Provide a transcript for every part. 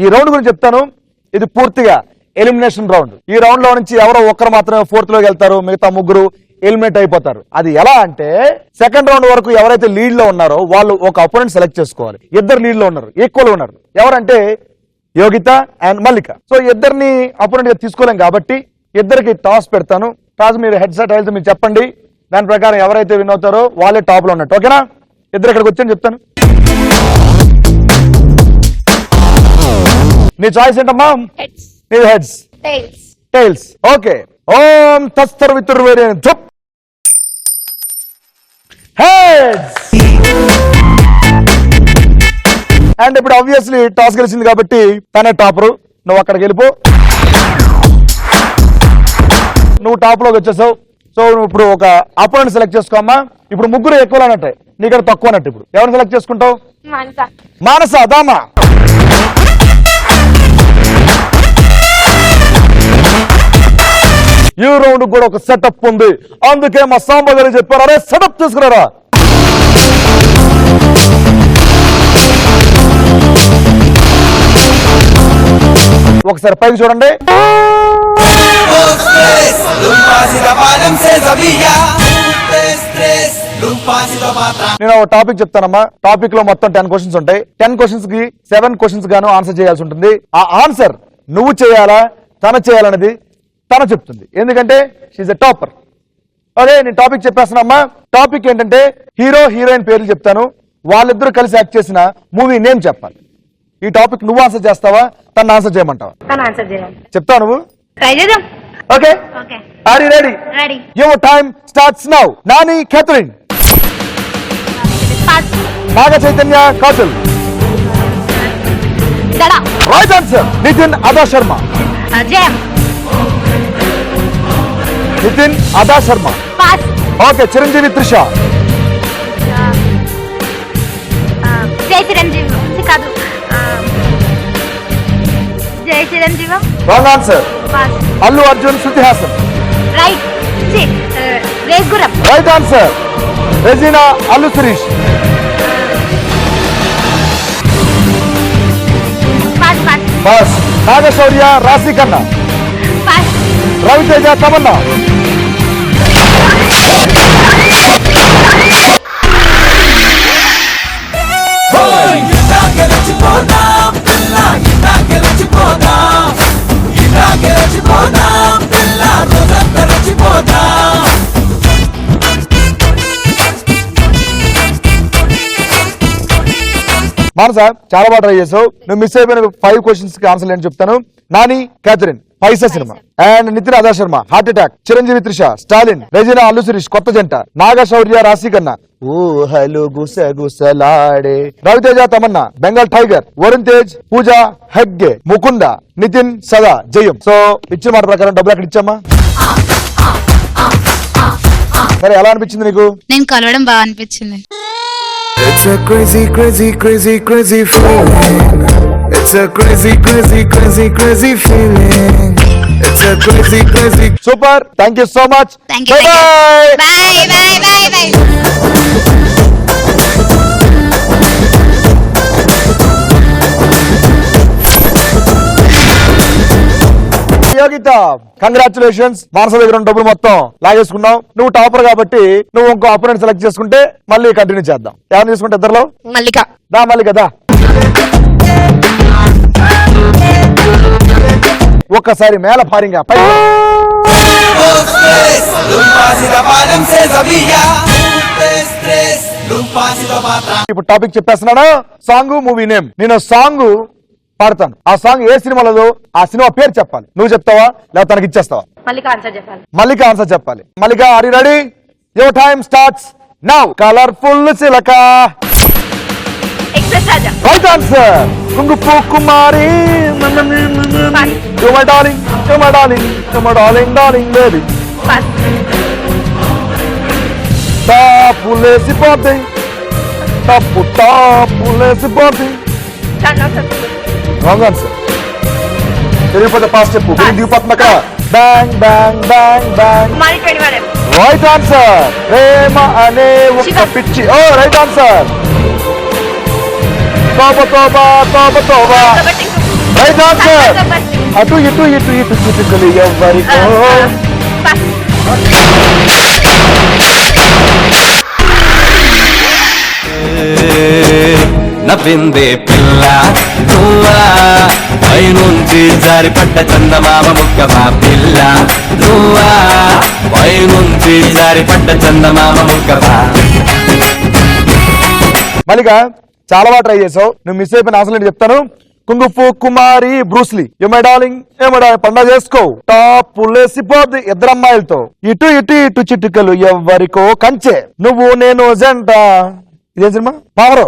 ఈ రౌండ్ గురించి చెప్తాను. ఇది పూర్తిగా ఎలిమినేషన్ రౌండ్. ఈ రౌండ్ లో నుంచి ఎవరో ఒక్కరు మాత్రమే ఫోర్త్ లోకి వెళ్తారు, మిగతా ముగ్గురు ఎలిమినేట్ అయిపోతారు. అది ఎలా అంటే సెకండ్ రౌండ్ వరకు ఎవరైతే లీడ్ లో ఉన్నారో వాళ్ళు ఒక అపోనెంట్ సెలెక్ట్ చేసుకోవాలి. ఇద్దరు లీడ్ లో ఉన్నారు, ఈక్వల్ ఉన్నారు. ఎవరంటే యోగిత అండ్ మల్లిక. సో ఇద్దరిని అపోనెంట్ గా తీసుకోలేం కాబట్టి ఇద్దరికి టాస్ పెడతాను. టాస్ మీరు హెడ్ సెట్ హెల్త్ మీరు చెప్పండి, దాని ప్రకారం ఎవరైతే విన్ అవుతారో వాళ్ళే టాప్ లో ఉన్నట్టు. ఓకేనా? ఇద్దరు ఇక్కడికి వచ్చి చెప్తాను. నీ చాయిస్ ఏంటమ్మా? నీ హెడ్స్, టైల్స్. ఓకే. ఓం తత్సర్వితుర్వేరే జప్ హెడ్స్. అండ్ ఇప్పుడు ఆబ్వియస్లీ టాస్ గెలిచింది కాబట్టి తనే టాపరు. నువ్వు అక్కడికి వెళ్ళిపో. నువ్వు టాప్ లోకి వచ్చేసావు. సో నువ్వు ఇప్పుడు ఒక అపోనెంట్ సెలెక్ట్ చేసుకోమ్మా. ఇప్పుడు ముగ్గురు ఎక్కువ అన్నట్టే, నీకు తక్కువ అన్నట్టు. ఇప్పుడు ఎవరిని సెలెక్ట్ చేసుకుంటావు? మానస దామా. ఈ రౌండ్ కూడా ఒక సెటప్ ఉంది, అందుకే మా సాంబ గారు చెప్పారు, అరే సెటప్ చేసుకున్నారా. ఒకసారి పైకి చూడండి. నేను ఒక టాపిక్ చెప్తానమ్మా. టాపిక్ లో మొత్తం 10 క్వశ్చన్స్ ఉంటాయి. 10 క్వశ్చన్స్ కి 7 క్వశ్చన్స్ గాను ఆన్సర్ చేయాల్సి ఉంటుంది. ఆ ఆన్సర్ నువ్వు చేయాలా తన చేయాలనేది తన చెప్తుంది, ఎందుకంటే షీఈ్ ఎ టాపర్. అదే నేను టాపిక్ చెప్పేస్తానమ్మా. టాపిక్ ఏంటంటే హీరో హీరోయిన్ పేర్లు చెప్తాను, వాళ్ళిద్దరూ కలిసి యాక్ట్ చేసిన మూవీ నేమ్ చెప్పాలి. ఈ టాపిక్ నువ్వు ఆన్సర్ చేస్తావా, తన ఆన్సర్ చేయమంటావా? చెప్తావు నువ్వు? Okay. Are you ready? Your time starts now. Nani, Catherine. Naga Chaitanya, Kaushal. Right answer. Nithin, Adah Sharma. Nithin, Adah Sharma. Okay. Chiranjeevi, Trisha. Wrong answer. Allu Arjun, Shruti Haasan. Right answer. Regina, Allu Sirish. బస్. నాగశౌర్య, రాశి ఖన్నా. రవితేజ, తమన్నా. మానస చాలా బాగా ట్రై చేసావు. నువ్వు మిస్ అయిపోయిన 5 క్వశ్చన్స్ కి ఆన్సర్ ఏంటి చెప్తాను. నాని, క్యాథరిన్, పైసా సినిమా. And Nithin, Adah Sharma, heart attack. Chiranjeevi, Trisha, Stalin. Regina, Allu Sirish, Kotha Janta. Naga Shaurya, Raashi Khanna. Oohalu Gusagusalade. Ravi Teja, Tamannaah, Bengal tiger. Varun Tej, Pooja Hegde. Mukunda, Nithin, Sadha, Jayam. So ఇచ్చిన మాట ప్రకారం డబ్బులు అక్కడ ఇచ్చామా? సరే, ఎలా అనిపించింది నీకు? నేను కలవడం బాగా అనిపించింది. It's a crazy, crazy, crazy, crazy feeling. It's a crazy, crazy, crazy, crazy feeling. It's a crazy, crazy. Super. Thank you so much. Thank you. Bye bye. Bye bye bye bye. Yogita, congratulations. Manasa దగ్గర డబ్బులు మొత్తం లాగేసుకున్నావు. నువ్వు topper కాబట్టి నువ్వు ఇంకో opponent select చేసుకుంటే మళ్ళీ continue చేద్దాం. ఎవరిని తీసుకుంటే ఇద్దరులో? మల్లిక. దా మల్లిక దా. ఒక్కసారి మేళ భారీగా పై. ఇప్పుడు టాపిక్ చెప్పేస్తున్నాడు. Song, movie name. నేను సాంగ్ పాడతాను, ఆ సాంగ్ ఏ సినిమాలో ఆ సినిమా పేరు చెప్పాలి. నువ్వు చెప్తావా లేదా తనకి ఇచ్చేస్తావా? మల్లిక ఆన్సర్ చెప్పాలి. మల్లిక ఆన్సర్ చెప్పాలి. Mallika, are you ready? Your time starts now. Colourful చిలక. Right answer. కుంగుపు కుమారి. Your darling, your darling, your darling, darling baby. టాపులేసిపోద్ది, టప్పు టాపులేసిపోద్ది. Wrong answer. తెలియకపోతే పాస్ట్ చెప్పు. దిగిపోతుంది అక్కడ. Bang bang bang bang. Right answer. ప్రేమ అనే ఒక పిచ్చి. ఓ రైట్ ఆన్సర్. తోబ తోబ తోబ తోబ. Right answer. అటు ఇటు ఇటు ఇటు చిటుకలు ఎవ్వరికో. నవ్విందే పిల్ల నువ్వా పైనుంచి జారిపడ్డ చందమామ ముక్కవా పిల్ల నువ్వా పైనుంచి జారిపడ్డ చందమామ ముక్కవా. మల్లిగా చాలా బాగా ట్రై చేసావు. నువ్వు మిస్ అయిపోయిన ఆన్సర్ చెప్తాను. కుంగుఫు కుమారి బ్రూస్లీ. ఏమై డార్లింగ్ ఏమడా పండగ చేసుకో. టాప్ లేసిపోద్ది ఇద్దరు అమ్మాయిలతో. ఇటు ఇటు ఇటు చిట్టుకలు ఎవ్వరికో కంచె. నువ్వు నేను జంట. ఇదే సినిమా పవరు.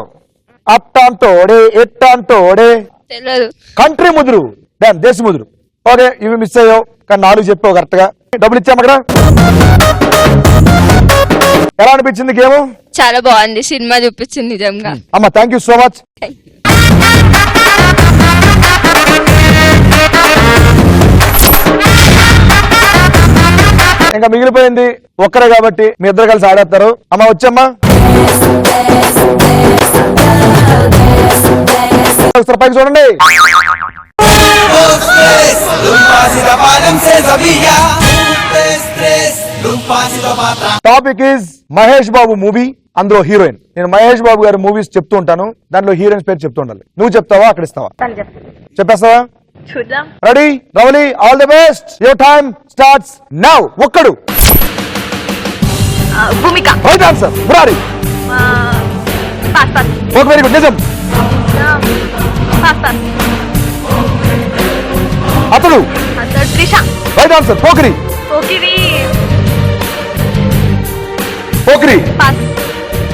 అట్టాంటోడే ఎట్టాంటోడే. తెలియదు. కంట్రీ ముదురు దాని దేశ ముదురు. ఓకే ఇవి మిస్ అయ్యావు కానీ 4 చెప్పావు కరెక్ట్ గా. డబ్బులు ఇచ్చాము అక్కడ. ఎలా అనిపించింది గేమ్? చాలా బాగుంది. సినిమా చూపించింది నిజంగా. అమ్మ థ్యాంక్ యూ సో మచ్. ఇంకా మిగిలిపోయింది ఒక్కరే కాబట్టి మీ ఇద్దరు కలిసి ఆడేస్తారు. అమ్మ వచ్చమ్మా. ఒకసారి పైకి చూడండి. Topic is Mahesh Babu movie. అందులో హీరోయిన్. నేను మహేష్ బాబు గారి మూవీస్ చెప్తూ ఉంటాను. దాంట్లో హీరోయిన్స్ పేరు చెప్తూ ఉండాలి. నువ్వు చెప్తావా అక్కడ ఇస్తావా? చెప్పేస్తావా? చూద్దాం. Ready Ravali all the best. Your time starts now. Okkadu. Bhumika. Right answer. Murari. Okay very good. Nijam. Athadu. Trisha. Right answer. Pokiri. Pokiri.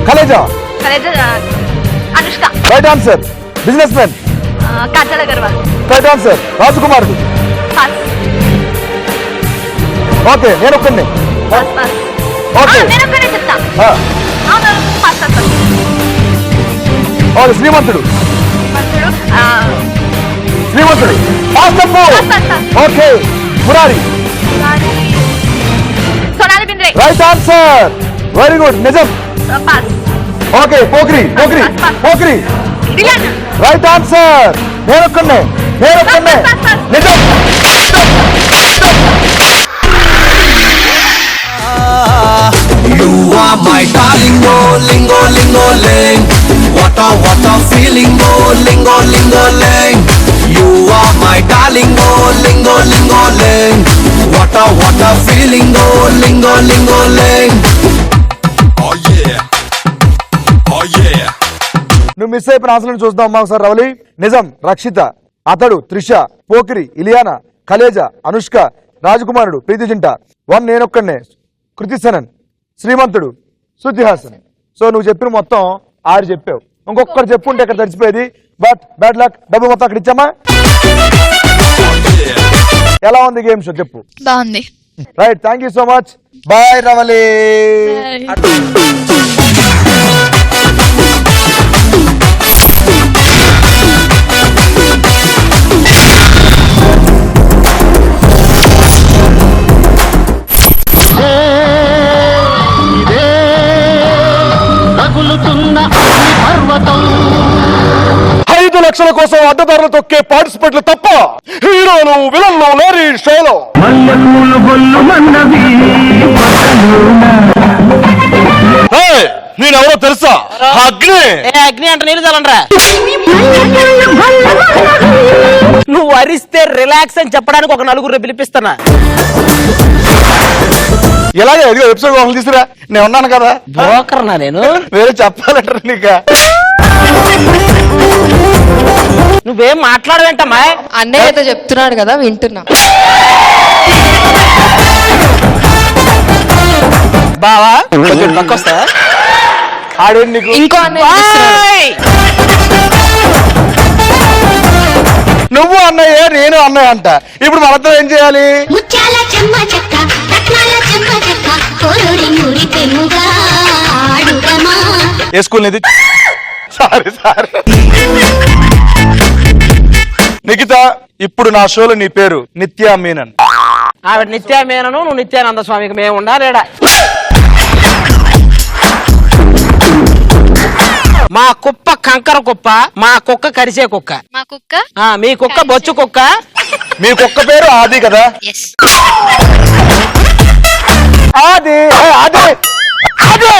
Khaleja. Anushka. Right answer. Businessman. Kajal Aggarwal. Right answer. Rajakumarudu. Okay Nenokkadine. Okay చెప్తా. Okay Srimanthudu. Srimanthudu. Okay Murari. Sonali Bendre. Right answer. Very good. Nijam. Okay Pokiri. Pokiri. Pokiri. Right answer. Nenokkadine. నిజం. You are my darling, oh lingo lingo ling. What a feeling, oh lingo lingo ling. You are my darling, oh lingo lingo ling. What a feeling, oh lingo lingo ling. Oh yeah, oh yeah. నువ్వు miss అయిపోయిన answer చూద్దాం అమ్మా ఒకసారి రవలి. నిజం. రక్షిత. అతడు. త్రిష. పోకిరి. ఇలియానా. కలేజా. అనుష్క. రాజకుమారుడు. ప్రీతి జింట. నేనొక్కడినే. కృతి సనన్. శ్రీమంతుడు. Shruti Haasan. So నువ్వు చెప్పిన మొత్తం 6 చెప్పావు. ఇంకొకరు చెప్పుంటే ఇక్కడ తడిచిపోయేది. But bad luck. డబ్బు మొత్తం అక్కడ ఇచ్చామా? ఎలా ఉంది గేమ్ షో చెప్పు. బాగుంది. Right thank you so much. Bye Ravali. ఐదు లక్షల కోసం అడ్డదారులు తొక్కే పార్టిసిపెంట్లు తప్ప హీరోలు విలన్లు లేరు ఈ షోలో. నేనెవరో తెలుసా? అగ్ని. అగ్ని అంటే నీళ్ళు చల్లండ్రా. నువ్వు అరిస్తే రిలాక్స్ అని చెప్పడానికి ఒక 4 పిలిపిస్తున్నా. ఇలాగే ఎపిసోడ్ ఒకరు తీసుకురా. నేను ఉన్నాను కదా. బ్రోకర్నా నేను? వేరే చెప్పాలంటారు నీకు. నువ్వేం మాట్లాడవేంటమ్మా? అన్నయ్య అయితే చెప్తున్నాడు కదా వింటున్నా. బావా కొంచెం పక్కొస్తా. ఆడే నీకు ఇంకో అన్నయ్య నువ్వు అన్నయ్య నేను అన్నయ్య అంట. ఇప్పుడు మనతో ఏం చేయాలి? ముత్యాల చెమ్మ చెక్క రత్నాల చెమ్మ చెక్క కోరూరి మూడి పెనుగా ఆడుదమా. వేసుకునేది. సారీ నిఖిత. ఇప్పుడు నా షోలో నీ పేరు నిత్యా మీనన్. ఆవిడ నిత్యా మీనను, నువ్వు నిత్యానంద స్వామికి మేము ఉండాలేడా? మా కుప్ప కంకర కుప్ప, మా కుక్క కరిసే కుక్క. మా కుక్క మీ కుక్క బొచ్చు కుక్క. మీ కుక్క పేరు ఆది కదా? ఎస్. ఆది ఆది ఆది.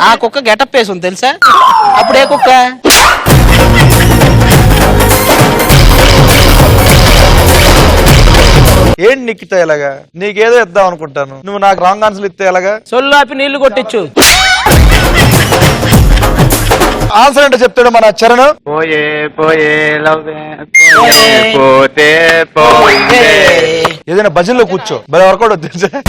ఆ కుక్క గెటప్ వేసుంది తెలుసా? అప్పుడే కుక్క. ఏంటి నీకు ఇస్తే ఎలాగా? నీకేదో ఇద్దాం అనుకుంటాను, నువ్వు నాకు రాంగ్ ఆన్సర్ ఇస్తే ఎలాగా? సొల్లాపి నీళ్లు కొట్టించు. ఆన్సర్ అంటే చెప్తాడు మన చరణ్. పోయే పోయే లవ్వే పోయే పోతే పోయే. ఏదైనా భజనలో కూర్చో, భలే వర్కౌట్ అవుతుంది తెలుసా?